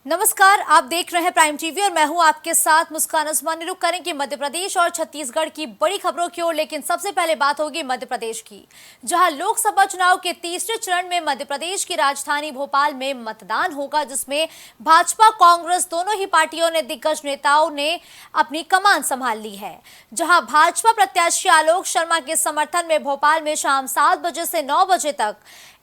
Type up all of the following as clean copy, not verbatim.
नमस्कार, आप देख रहे हैं प्राइम टीवी और मैं हूं आपके साथ मुस्कान उस्मानी। रुक करेंगे मध्य प्रदेश और छत्तीसगढ़ की बड़ी खबरों की ओर, लेकिन सबसे पहले बात होगी मध्य प्रदेश की, जहां लोकसभा चुनाव के तीसरे चरण में मध्य प्रदेश की राजधानी भोपाल में मतदान होगा, जिसमें भाजपा कांग्रेस दोनों ही पार्टियों ने दिग्गज नेताओं ने अपनी कमान संभाल ली है। जहां भाजपा प्रत्याशी आलोक शर्मा के समर्थन में भोपाल में शाम 7 बजे से 9 बजे तक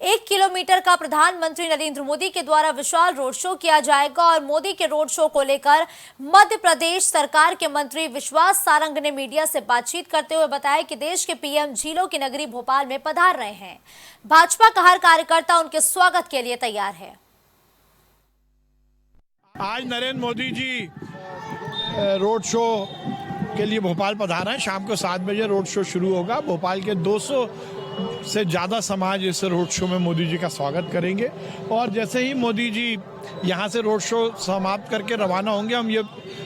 1 किलोमीटर का प्रधानमंत्री नरेंद्र मोदी के द्वारा विशाल रोड शो किया जाएगा और मोदी के रोड शो को लेकर मध्य प्रदेश सरकार के मंत्री विश्वास सारंग ने मीडिया से बातचीत करते हुए बताया कि देश के पीएम झीलों की नगरी भोपाल में पधार रहे हैं। भाजपा का हर कार्यकर्ता उनके स्वागत के लिए तैयार है। आज नरेंद्र मोदी जी रोड शो के लिए भोपाल पधारा है। शाम को 7 बजे रोड शो शुरू होगा। भोपाल के 200 से ज़्यादा समाज इस रोड शो में मोदी जी का स्वागत करेंगे और जैसे ही मोदी जी यहाँ से रोड शो समाप्त करके रवाना होंगे, हम ये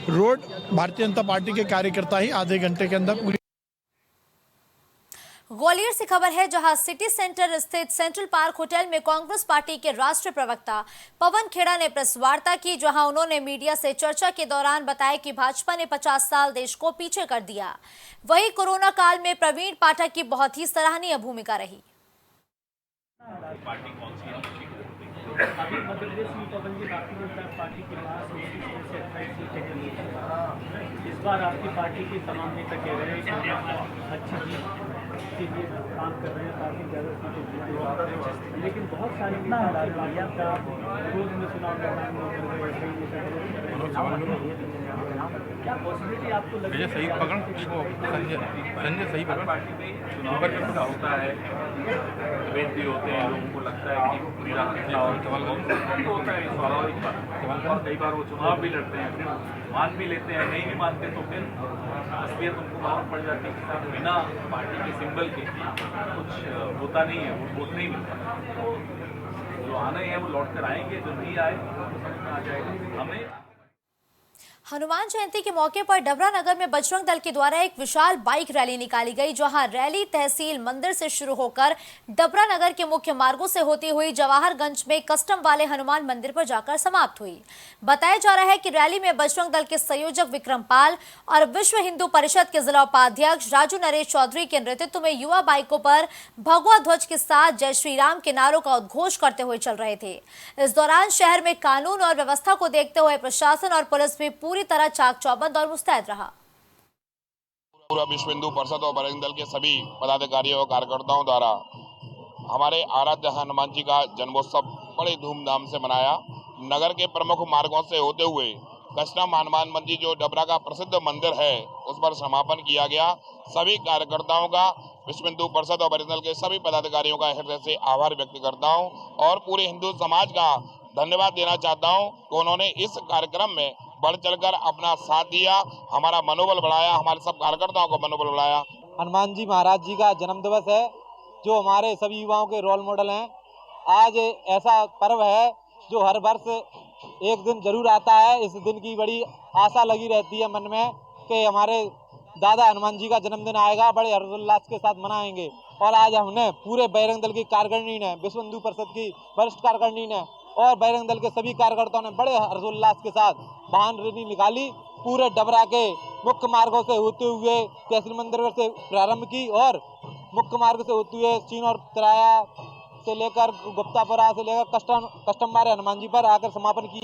रोड भारतीय जनता पार्टी के कार्यकर्ता ही आधे घंटे के अंदर पूरी। ग्वालियर से खबर है, जहां सिटी सेंटर स्थित सेंट्रल पार्क होटल में कांग्रेस पार्टी के राष्ट्रीय प्रवक्ता पवन खेड़ा ने प्रेस वार्ता की, जहां उन्होंने मीडिया से चर्चा के दौरान बताया कि भाजपा ने 50 साल देश को पीछे कर दिया। वहीं कोरोना काल में प्रवीण पाठक की बहुत ही सराहनीय भूमिका रही। अभी मध्य प्रदेश में पवन जी भारतीय जनता पार्टी के पास 29 से 28 सीटें हैं। इस बार आपकी पार्टी के तमाम नेता कह रहे हैं कि अच्छी जीत के लिए काम कर रहे हैं, काफ़ी ज़्यादा सीटें जीतेंगे, लेकिन बहुत सारे नेता लालू का रोज में चुनाव क्या पॉसिबिलिटी आपको लग रही है? सही पकड़ संजय सही पकड़। पार्टी में चुनाव का होता है, डिबेट भी होते हैं, लोगों को लगता है कि मेरा तो होता है, स्वाभाविक बात। और कई बार वो चुनाव भी लड़ते हैं, फिर मान भी लेते हैं, नहीं भी मानते तो फिर असलियत उनको मालूम पड़ जाती है कि बिना पार्टी के सिंबल के कुछ होता नहीं है, वो वोट नहीं मिलता। तो जो आना है वो लौट कर आएंगे, जो नहीं आए तो समझ में आ जाएगा। हमें हनुमान जयंती के मौके पर डबरा नगर में बजरंग दल के द्वारा एक विशाल बाइक रैली निकाली गई, जहां रैली तहसील मंदिर से शुरू होकर डबरा नगर के मुख्य मार्गों से होती हुई जवाहरगंज में कस्टम वाले हनुमान मंदिर पर जाकर समाप्त हुई। बताया जा रहा है कि रैली में बजरंग दल के संयोजक विक्रम पाल और विश्व हिंदू परिषद के जिला उपाध्यक्ष राजू नरेश चौधरी के नेतृत्व में युवा बाइकों पर भगवा ध्वज के साथ जय श्री राम के नारों का उद्घोष करते हुए चल रहे थे। इस दौरान शहर में कानून और व्यवस्था को देखते हुए प्रशासन और पुलिस भी पूरी तरह चाक चौबंद और मुस्तैद रहा। पूरा विश्व हिंदू परिषद और बजरंग दल के सभी पदाधिकारियों और कार्यकर्ताओं द्वारा हमारे आराध्य हनुमान जी का जन्मोत्सव बड़े धूमधाम से मनाया। नगर के प्रमुख मार्गों से होते हुए कस्टम हनुमान मंदिर जो डबरा का प्रसिद्ध मंदिर है, उस पर समापन किया गया। सभी कार्यकर्ताओं का, विश्व हिंदू परिषद और बजरंग दल के सभी पदाधिकारियों का हृदय से आभार व्यक्त करता हूं और पूरे हिंदू समाज का धन्यवाद देना चाहता हूं कि उन्होंने इस कार्यक्रम में बढ़ चढ़कर अपना साथ दिया, हमारा मनोबल बढ़ाया, हमारे सब कार्यकर्ताओं का मनोबल बढ़ाया। हनुमान जी महाराज जी का जन्म दिवस है, जो हमारे सभी युवाओं के रोल मॉडल हैं। आज ऐसा पर्व है जो हर वर्ष एक दिन जरूर आता है। इस दिन की बड़ी आशा लगी रहती है मन में कि हमारे दादा हनुमान जी का जन्मदिन आएगा, बड़े हर्षोल्लास के साथ मनाएंगे। और आज हमने पूरे बजरंग दल की कार्यकारिणी ने, विश्व हिंदू परिषद की वरिष्ठ कार्यकारिणी ने और बजरंग दल के सभी कार्यकर्ताओं ने बड़े हर्षोल्लास के साथ वाहन रैली निकाली। पूरे डबरा के मुख्य मार्गों से होते हुए तहसील मंदिर से प्रारंभ की और मुख्य मार्ग से होते हुए चीन और तिराया से लेकर गुप्तापुरा से लेकर कस्टम मारे हनुमान जी पर आकर समापन की।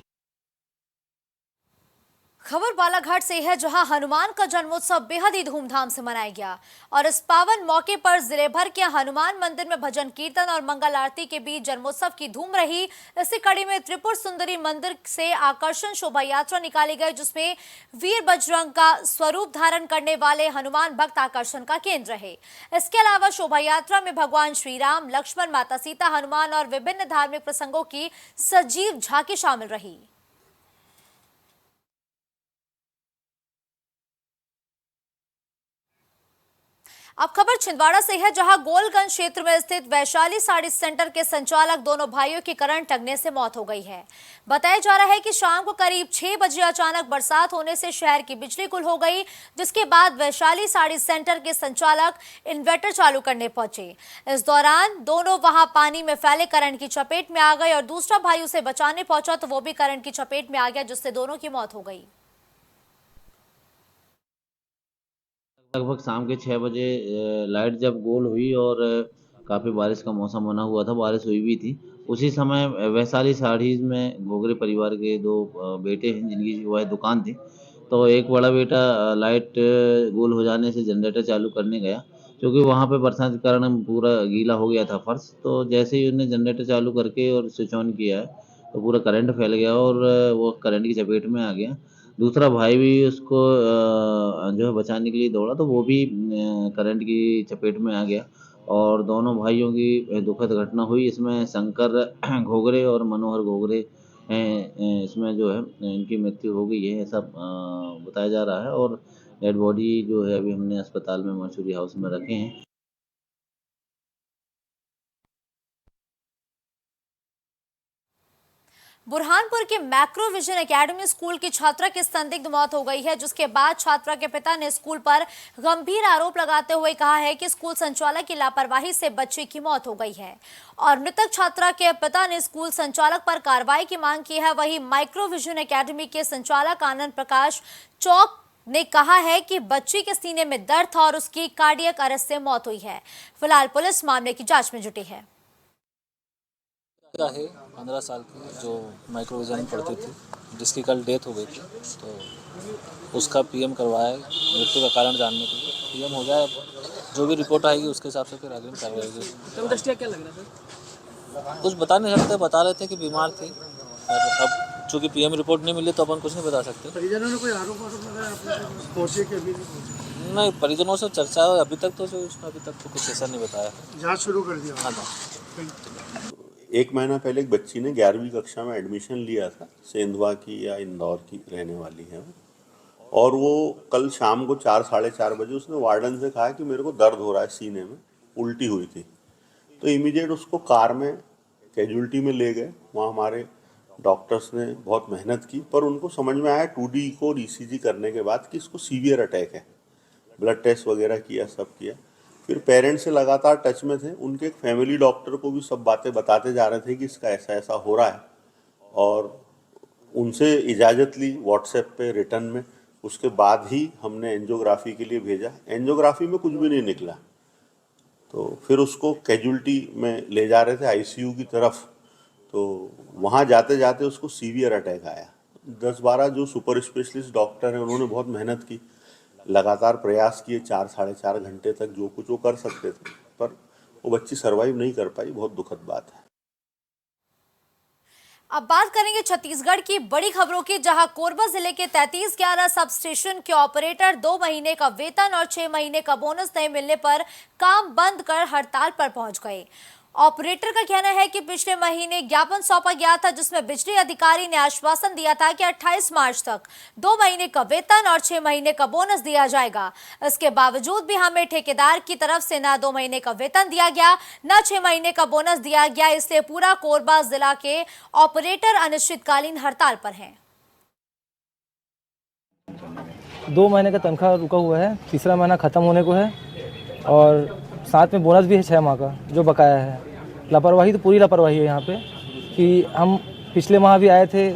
खबर बालाघाट से है, जहां हनुमान का जन्मोत्सव बेहद ही धूमधाम से मनाया गया और इस पावन मौके पर जिले भर के हनुमान मंदिर में भजन कीर्तन और मंगल आरती के बीच जन्मोत्सव की धूम रही। इसी कड़ी में त्रिपुर सुंदरी मंदिर से आकर्षण शोभा यात्रा निकाली गई, जिसमें वीर बजरंग का स्वरूप धारण करने वाले हनुमान भक्त आकर्षण का केंद्र रहे। इसके अलावा शोभा यात्रा में भगवान श्री राम, लक्ष्मण, माता सीता, हनुमान और विभिन्न धार्मिक प्रसंगों की सजीव झांकी शामिल रही। अब खबर छिंदवाड़ा से है, जहां गोलगंज क्षेत्र में स्थित वैशाली साड़ी सेंटर के संचालक दोनों भाइयों की करंट लगने से मौत हो गई है। बताया जा रहा है कि शाम को करीब 6 बजे अचानक बरसात होने से शहर की बिजली गुल हो गई, जिसके बाद वैशाली साड़ी सेंटर के संचालक इन्वर्टर चालू करने पहुंचे। इस दौरान दोनों वहां पानी में फैले करंट की चपेट में आ गए और दूसरा भाई उसे बचाने पहुंचा तो वो भी करंट की चपेट में आ गया, जिससे दोनों की मौत हो गई। लगभग शाम के 6 बजे लाइट जब गोल हुई और काफ़ी बारिश का मौसम बना हुआ था, बारिश हुई भी थी। उसी समय वैशाली साड़ीज में घोगरे परिवार के 2 बेटे हैं जिनकी वह दुकान थी। तो एक बड़ा बेटा लाइट गोल हो जाने से जनरेटर चालू करने गया, क्योंकि वहाँ पे बरसात के कारण पूरा गीला हो गया था फर्श। तो जैसे ही उन्होंने जनरेटर चालू करके और स्विच ऑन किया है तो पूरा करंट फैल गया और वो करंट की चपेट में आ गया। दूसरा भाई भी उसको जो है बचाने के लिए दौड़ा तो वो भी करंट की चपेट में आ गया और दोनों भाइयों की दुखद घटना हुई। इसमें शंकर घोगरे और मनोहर घोगरे हैं, इसमें जो है इनकी मृत्यु हो गई है, ऐसा बताया जा रहा है। और डेड बॉडी जो है अभी हमने अस्पताल में मॉर्चरी हाउस में रखे हैं। बुरहानपुर के मैक्रो विजन एकेडमी स्कूल की छात्रा की संदिग्ध मौत हो गई है, जिसके बाद छात्रा के पिता ने स्कूल पर गंभीर आरोप लगाते हुए कहा है कि स्कूल संचालक की लापरवाही से बच्चे की मौत हो गई है और मृतक छात्रा के पिता ने स्कूल संचालक पर कार्रवाई की मांग की है। वहीं माइक्रो विजन एकेडमी के संचालक आनंद प्रकाश चौक ने कहा है कि बच्ची के सीने में दर्द था और उसकी कार्डियक अरेस्ट से मौत हुई है। फिलहाल पुलिस मामले की जांच में जुटी है। है 15 साल की जो माइक्रोविजन में पढ़ती थी, जिसकी कल डेथ हो गई थी, तो उसका पीएम करवाया मृत्यु का कारण जानने के लिए। पीएम हो जाए, जो भी रिपोर्ट आएगी उसके हिसाब से फिर अग्रिम कार्रवाई होगी। दृष्टिया क्या लग रहा था? कुछ बता नहीं सकते, बता रहे थे कि बीमार थी, और अब चूँकि पीएम रिपोर्ट नहीं मिली तो अपन कुछ नहीं बता सकते। परिजनों ने कोई आरोप लगाया पहुंचे के अभी नहीं, परिजनों से चर्चा अभी तक तो जो उसने अभी तक तो कुछ ऐसा नहीं बताया। जाँच शुरू कर दिया। हाँ। 1 महीना पहले एक बच्ची ने 11वीं कक्षा में एडमिशन लिया था, सेंधवा की या इंदौर की रहने वाली है वो, और वो कल शाम को 4 साढ़े 4 बजे उसने वार्डन से कहा कि मेरे को दर्द हो रहा है सीने में, उल्टी हुई थी। तो इमीडिएट उसको कार में कैजुअल्टी में ले गए। वहाँ हमारे डॉक्टर्स ने बहुत मेहनत की, पर उनको समझ में आया 2D को ECG करने के बाद कि इसको सीवियर अटैक है। ब्लड टेस्ट वगैरह किया, सब किया। फिर पेरेंट्स से लगातार टच में थे, उनके एक फैमिली डॉक्टर को भी सब बातें बताते जा रहे थे कि इसका ऐसा ऐसा हो रहा है, और उनसे इजाज़त ली व्हाट्सएप पे रिटर्न में। उसके बाद ही हमने एंजियोग्राफी के लिए भेजा। एंजियोग्राफी में कुछ भी नहीं निकला, तो फिर उसको कैजुअल्टी में ले जा रहे थे ICU की तरफ। तो वहाँ जाते जाते उसको सीवियर अटैक आया। 10-12 जो सुपर स्पेशलिस्ट डॉक्टर हैं उन्होंने बहुत मेहनत की, लगातार प्रयास किए 4 साढ़े 4 घंटे तक जो कुछ वो कर सकते थे, पर वो बच्ची सरवाइव नहीं कर पाई। बहुत दुखद बात है। अब बात करेंगे छत्तीसगढ़ की बड़ी खबरों की, जहां कोरबा जिले के 3311 सब स्टेशन के ऑपरेटर 2 महीने का वेतन और 6 महीने का बोनस नहीं मिलने पर काम बंद कर हड़ताल पर पहुंच गए। ऑपरेटर का कहना है कि पिछले महीने ज्ञापन सौंपा गया था, जिसमें बिजली अधिकारी ने आश्वासन दिया था कि 28 मार्च तक 2 महीने का वेतन और 6 महीने का बोनस दिया जाएगा। इसके बावजूद भी हमें ठेकेदार की तरफ से न 2 महीने का वेतन दिया गया, न 6 महीने का बोनस दिया गया। इसलिए पूरा कोरबा जिला के ऑपरेटर अनिश्चितकालीन हड़ताल पर हैं। 2 महीने का तनख्वाह रुका हुआ है, तीसरा महीना ख़त्म होने को है और साथ में बोनस भी है 6 माह का जो बकाया है। लापरवाही तो पूरी लापरवाही है यहाँ पे, कि हम पिछले माह भी आए थे,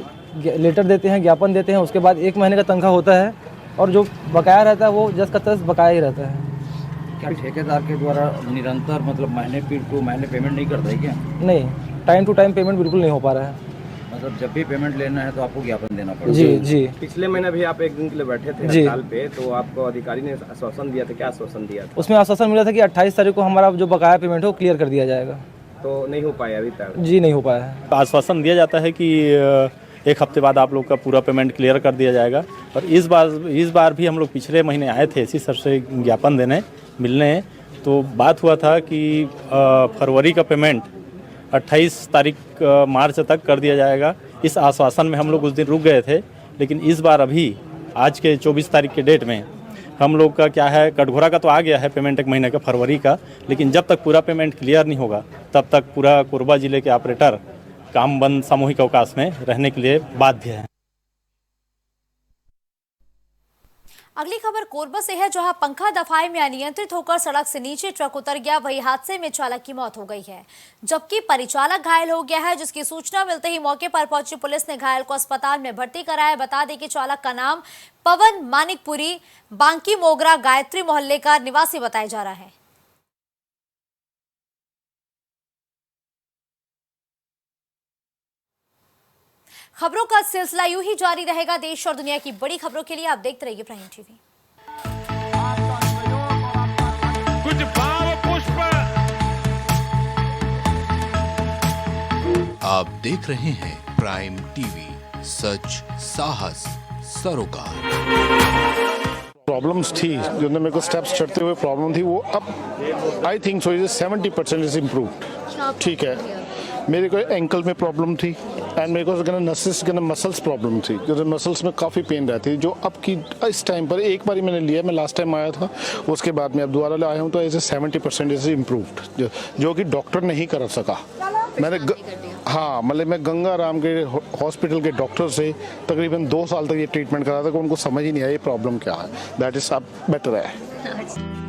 लेटर देते हैं, ज्ञापन देते हैं, उसके बाद 1 महीने का तनख्वाह होता है और जो बकाया रहता है वो जस का तस बकाया ही रहता है। क्या ठेकेदार के द्वारा निरंतर मतलब महीने पेमेंट नहीं करता है क्या? नहीं, टाइम टू टाइम पेमेंट बिल्कुल नहीं हो पा रहा है। मतलब जब भी पेमेंट लेना है तो आपको ज्ञापन देना पड़ेगा। जी जी। पिछले महीना भी आप 1 दिन के लिए बैठे थे हड़ताल पे, तो आपको अधिकारी ने आश्वासन दिया था, क्या आश्वासन दिया था? उसमें आश्वासन मिला था कि 28 तारीख को हमारा जो बकाया पेमेंट है वो क्लियर कर दिया जाएगा। तो नहीं हो पाया अभी तक? जी नहीं हो पाया है। आश्वासन दिया जाता है कि 1 हफ्ते बाद आप लोग का पूरा पेमेंट क्लियर कर दिया जाएगा। और इस बार भी हम लोग पिछले महीने आए थे इसी सर से ज्ञापन देने मिलने, तो बात हुआ था कि फरवरी का पेमेंट 28 तारीख मार्च तक कर दिया जाएगा। इस आश्वासन में हम लोग उस दिन रुक गए थे, लेकिन इस बार अभी आज के 24 तारीख के डेट में हम लोग का क्या है, कटघोरा का तो आ गया है पेमेंट 1 महीने का फरवरी का, लेकिन जब तक पूरा पेमेंट क्लियर नहीं होगा तब तक पूरा कोरबा जिले के ऑपरेटर काम बंद सामूहिक अवकाश में रहने के लिए बाध्य हैं। अगली खबर कोरबा से है, जहां पंखा दफाए में अनियंत्रित होकर सड़क से नीचे ट्रक उतर गया। वही हादसे में चालक की मौत हो गई है, जबकि परिचालक घायल हो गया है, जिसकी सूचना मिलते ही मौके पर पहुंची पुलिस ने घायल को अस्पताल में भर्ती कराया। बता दें कि चालक का नाम पवन मानिकपुरी बांकी मोगरा गायत्री मोहल्ले का निवासी बताया जा रहा है। खबरों का सिलसिला यूं ही जारी रहेगा। देश और दुनिया की बड़ी खबरों के लिए आप देखते रहिए प्राइम टीवी। कुछ भाव पुष्प आप देख रहे हैं प्राइम टीवी, सच साहस सरोकार। प्रॉब्लम्स थी जो मेरे को स्टेप्स चढ़ते हुए प्रॉब्लम थी, वो अब I think so 70% is improved. ठीक है, मेरे को एंकल में प्रॉब्लम थी एंड मेरे को नसेस मसल्स प्रॉब्लम थी, जो मसल्स में काफ़ी पेन रहती है, जो अब की इस टाइम पर एक बार ही मैंने लिया, मैं लास्ट टाइम आया था, उसके बाद मैं अब दोबारा लाया हूँ, तो ऐसे 70% इज इम्प्रूव्ड, जो कि डॉक्टर नहीं कर सका। मैंने हाँ, मतलब मैं गंगा राम के हॉस्पिटल के डॉक्टर से तकरीबन 2 साल तक ये ट्रीटमेंट करा था, कि उनको समझ ही नहीं आया ये प्रॉब्लम क्या है। दैट इज अब बेटर है।